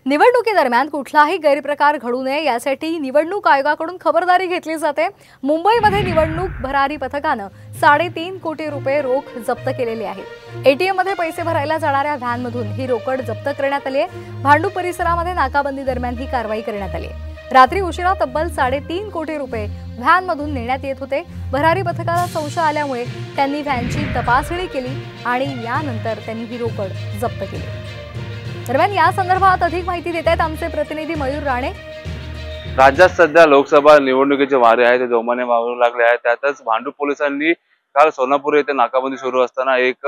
निवडणुकीदरम्यान कुठलाही गैरप्रकार घडू नये यासाठी निवडणूक आयोगाकडून खबरदारी घेतली जाते। मुंबईमध्ये निवडणूक भरारी पथकानं 3.5 कोटी रुपये रोख जप्त केलेले आहेत। एटीएम मध्ये पैसे भरायला जाणाऱ्या व्हॅनमधून ही रोकड जप्त करण्यात आली आहे। भांडूप परिसरामध्ये नाकाबंदी दरम्यान ही कारवाई करण्यात आली आहे। रात्री उशिरा तब्बल 3.5 कोटी रुपये व्हॅनमधून नेण्यात येत होते। भरारी पथकाला संशय आल्यामुळे त्यांनी व्हॅनची तपासणी केली आणि यानंतर त्यांनी ही रोकड जप्त केली। दरम्यान या संदर्भात अधिक माहिती देत आहेत आमचे प्रतिनिधी मयूर राणे। राज्यात सध्या लोकसभा निवडणुकीचे वारे आहे ते जोमाने वाहू लागले आहेत। त्यातच भांडूप पोलिसांनी काल सोनापूर येथे नाकाबंदी सुरू असताना एक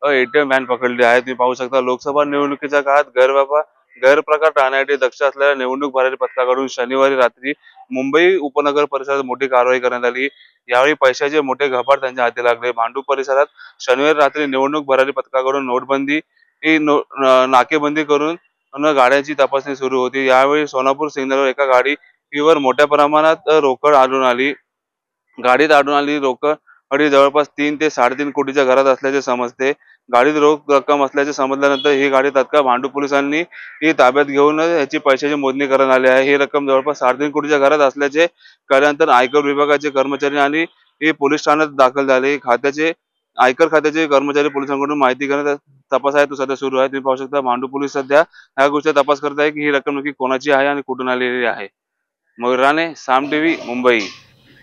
एटीएम व्हॅन पकडली आहे। तुम्ही पाहू शकता लोकसभा निवडणुकीच्या काळात गैरप्रकार टाळण्यासाठी दक्ष असलेल्या निवडणूक भरारी पथकाकडून शनिवारी रात्री मुंबई उपनगर परिसरात मोठी कारवाई करण्यात आली। यावेळी पैशाचे मोठे घपाट त्यांच्या हाती लागले। भांडूप परिसरात शनिवारी रात्री निवडणूक भरारी पथकाकडून नोटबंदी नाकेबंदी करून गाड्यांची तपासणी सुरू होती। यावेळी सोनापूर सिग्नलवर एका गाडीवर मोठ्या प्रमाणात रोकड आढळून आली। गाडीत आढळून आलेली रोकड जवळपास 3 ते 3.5 कोटीच्या घरात असल्याचे समजते। गाडीत रोख रक्कम असल्याचे समजल्यानंतर ही गाडी तात्काळ भांडूप पोलिसांनी ही ताब्यात घेऊन याची पैशाची मोजणी करण्यात आली आहे। ही रक्कम जवळपास 3.5 कोटीच्या घरात असल्याचे कळल्यानंतर आयकर विभागाचे कर्मचारी आणि हे पोलीस ठाण्यात दाखल झाले। आयकर खात्याचे कर्मचारी पोलिसांकडून माहिती घेण्यात तपास आहे तो सध्या सुरू आहे। तुम्ही पाहू शकता भांडूप पोलीस सध्या या गोष्टीचा तपास करत आहे की ही रक्कम नक्की कोणाची आहे आणि कुठून आलेली आहे। मयूर राणे, साम टीव्ही, मुंबई।